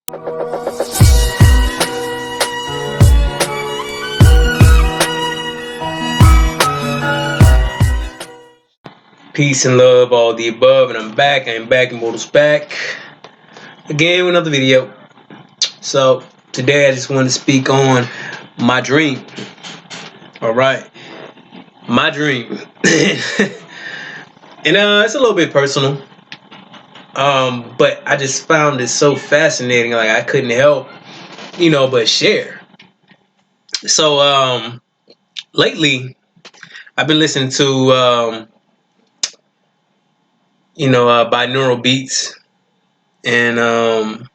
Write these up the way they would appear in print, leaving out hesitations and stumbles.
Peace and love, all the above, and I'm back. Immortal's back again with another video. So today I just want to speak on my dream. All right, my dream, and it's a little bit personal. But I just found it so fascinating. Like I couldn't help, but share. So lately I've been listening to binaural beats, and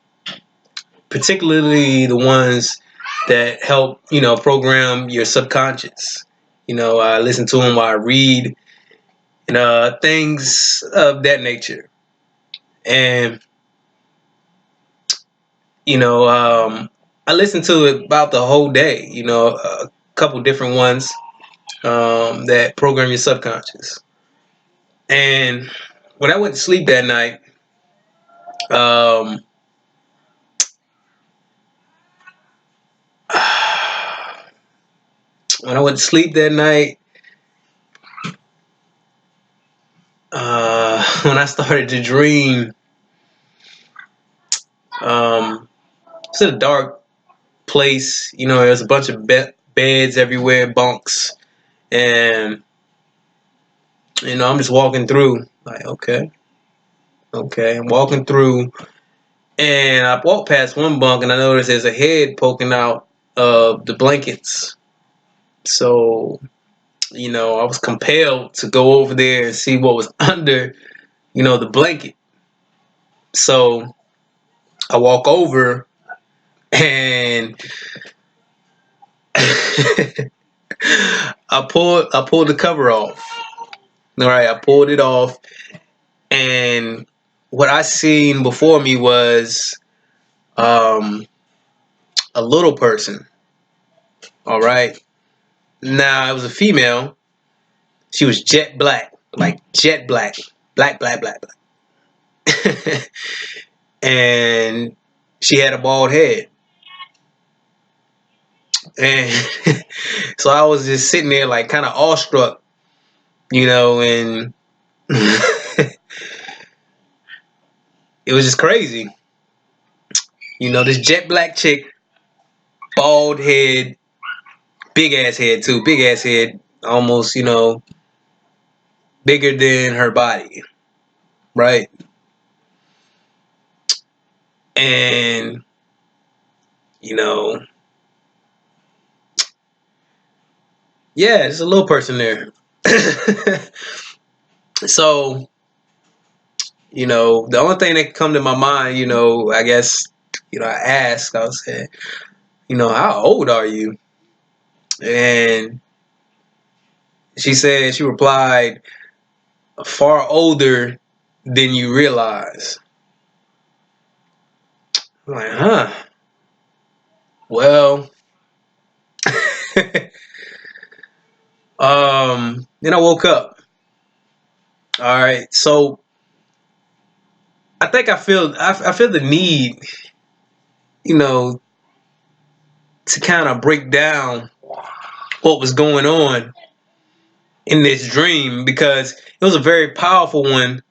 particularly the ones that help, program your subconscious. I listen to them while I read and things of that nature. And, I listen to it about the whole day, a couple different ones that program your subconscious. And when I went to sleep that night, um, when I went to sleep that night, when I started to dream, it's in a dark place. There's a bunch of beds everywhere, bunks, and I'm just walking through. Like, okay, I'm walking through, and I walked past one bunk, and I noticed there's a head poking out of the blankets. So, I was compelled to go over there and see what was under, the blanket. So I walk over, and I pulled the cover off. All right, I pulled it off, and what I seen before me was a little person. All right, now it was a female. She was jet black, like jet black, black, and she had a bald head. And so I was just sitting there, like, kind of awestruck, and it was just crazy. This jet black chick, bald head, big ass head too, big ass head, almost, bigger than her body, right? And, yeah, there's a little person there. So, the only thing that could come to my mind, I guess, I was saying, how old are you? And she replied, far older than you realize. I'm like, huh? Well, then I woke up. All right, so I think I feel the need, to kind of break down what was going on in this dream, because it was a very powerful one,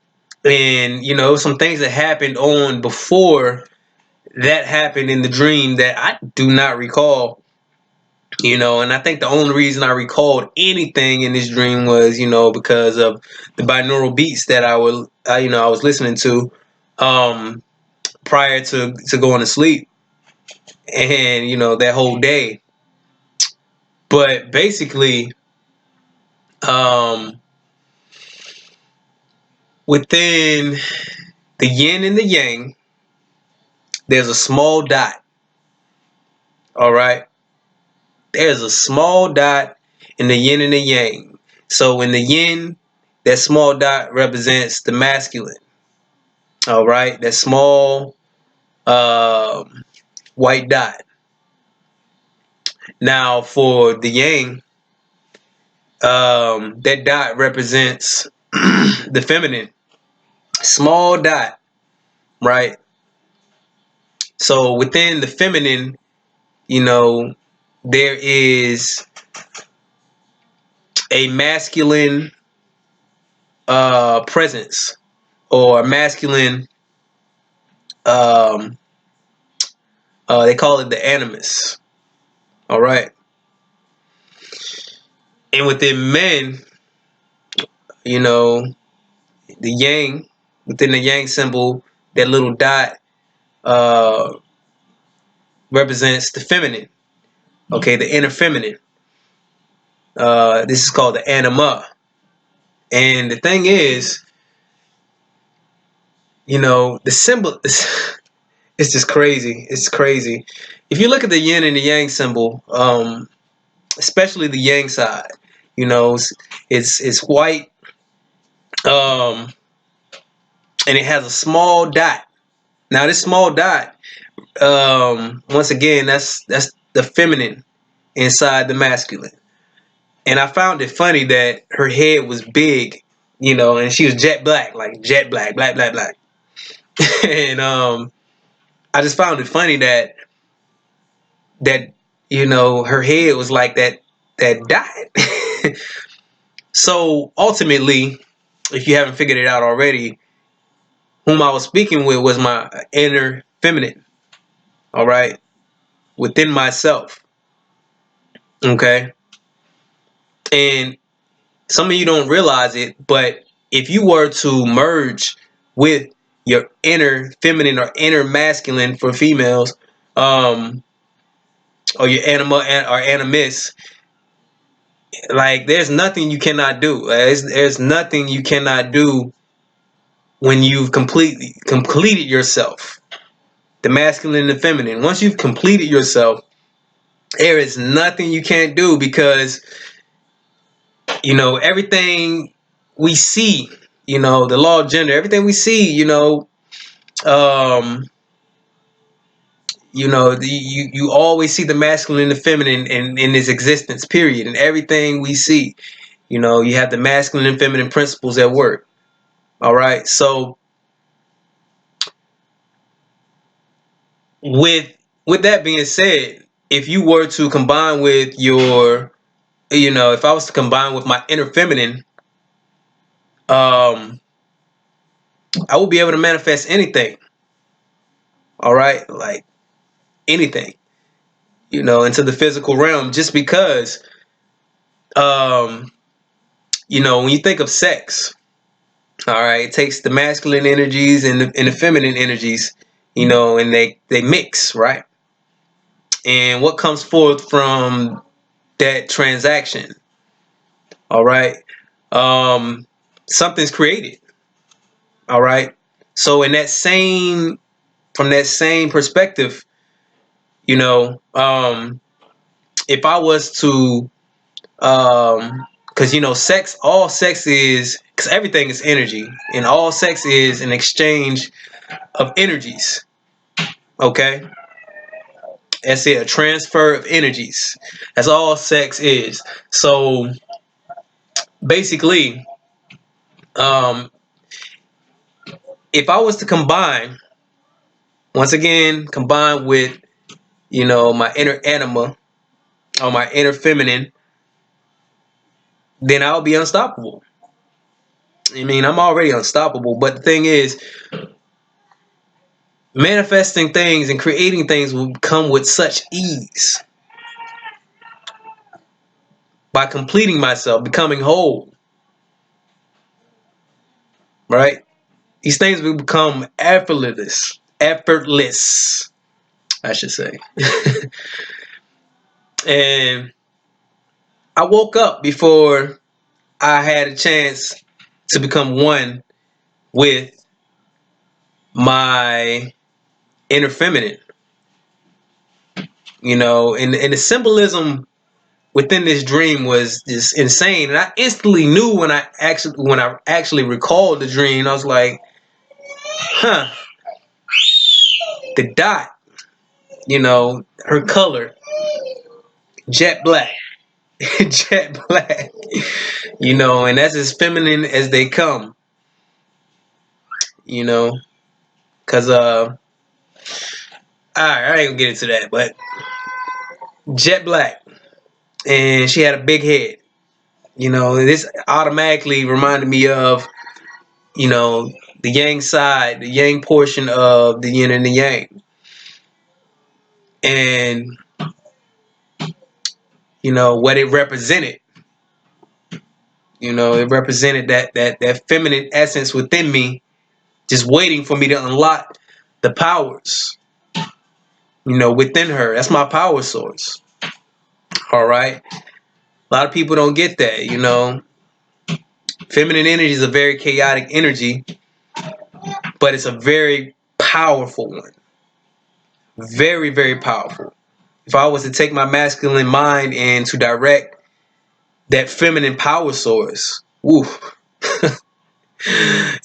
and some things that happened on before that happened in the dream that I do not recall. And I think the only reason I recalled anything in this dream was, because of the binaural beats that I was listening to prior to going to sleep, and that whole day. But basically, within the yin and the yang, there's a small dot. All right, there's a small dot in the yin and the yang. So in the yin, that small dot represents the masculine. All right, that small white dot. Now for the yang, that dot represents the feminine. Small dot, right? So within the feminine, you know, there is a masculine presence, or a masculine, um, they call it the animus. All right. And within men, you know, the yang, within the yang symbol, that little dot uh, represents the feminine. Okay, the inner feminine. This is called the anima. And the thing is, you know, the symbol is it's just crazy. It's crazy. If you look at the yin and the yang symbol, especially the yang side, you know, it's white, um, and it has a small dot. Now this small dot, once again, that's the feminine inside the masculine. And I found it funny that her head was big, you know, and she was jet black, like jet black, black, black, black. And I just found it funny that you know, her head was like that dot. So ultimately, if you haven't figured it out already, whom I was speaking with was my inner feminine. All right, within myself. Okay, and some of you don't realize it, but if you were to merge with your inner feminine or inner masculine for females, or your anima or animus, like there's nothing you cannot do. There's nothing you cannot do when you've completely completed yourself. The masculine and the feminine. Once you've completed yourself, there is nothing you can't do, because you know everything we see, you know, the law of gender, everything we see, um you always see the masculine and the feminine in its existence, period. And everything we see, you know, you have the masculine and feminine principles at work. All right. So with that being said, if you were to combine with your, you know, if I was to combine with my inner feminine, um I will be able to manifest anything. All right, like anything, you know, into the physical realm, just because um you know, when you think of sex, all right, it takes the masculine energies and the feminine energies, you know, and they mix, right? And what comes forth from that transaction, all right, something's created. All right. So in that same, from that same perspective, you know, if I was to, because you know, sex, all sex is, because everything is energy, and all sex is an exchange of energies. Okay, that's it, a transfer of energies. That's all sex is. So basically, um, if I was to combine, once again, combine with, you know, my inner anima or my inner feminine, then I'll be unstoppable. I mean, I'm already unstoppable, but the thing is, manifesting things and creating things will come with such ease by completing myself, becoming whole, right? These things will become effortless, I should say. And I woke up before I had a chance to become one with my inner feminine, you know, and the symbolism within this dream was just insane. And I instantly knew when I actually recalled the dream, I was like, huh, the dot, you know, her color, jet black. Jet black. You know, and that's as feminine as they come, you know, because Alright, I ain't gonna get into that, but jet black. And she had a big head. You know, this automatically reminded me of, you know, the yang side, the yang portion of the yin and the yang. And, you know, what it represented. You know, it represented that feminine essence within me, just waiting for me to unlock the powers, you know, within her. That's my power source. All right. A lot of people don't get that, you know. Feminine energy is a very chaotic energy, but it's a very powerful one. Very, very powerful. If I was to take my masculine mind and to direct that feminine power source, woo,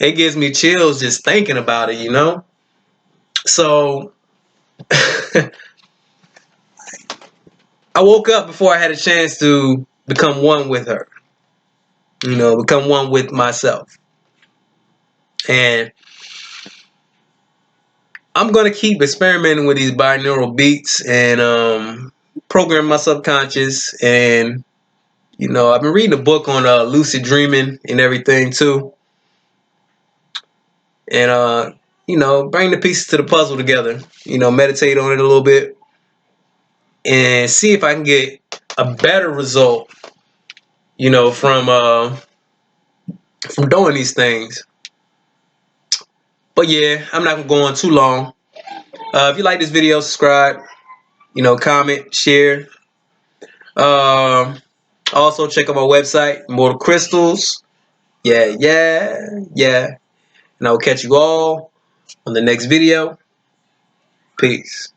it gives me chills just thinking about it, you know? So I woke up before I had a chance to become one with her, you know, become one with myself. And I'm going to keep experimenting with these binaural beats and program my subconscious. And, you know, I've been reading a book on lucid dreaming and everything too. And, you know, bring the pieces to the puzzle together, you know, meditate on it a little bit and see if I can get a better result, you know, from doing these things. But yeah, I'm not going to go on too long. If you like this video, subscribe, you know, comment, share. Also, check out my website, Immortal Crystals. Yeah, yeah, yeah. And I will catch you all on the next video. Peace.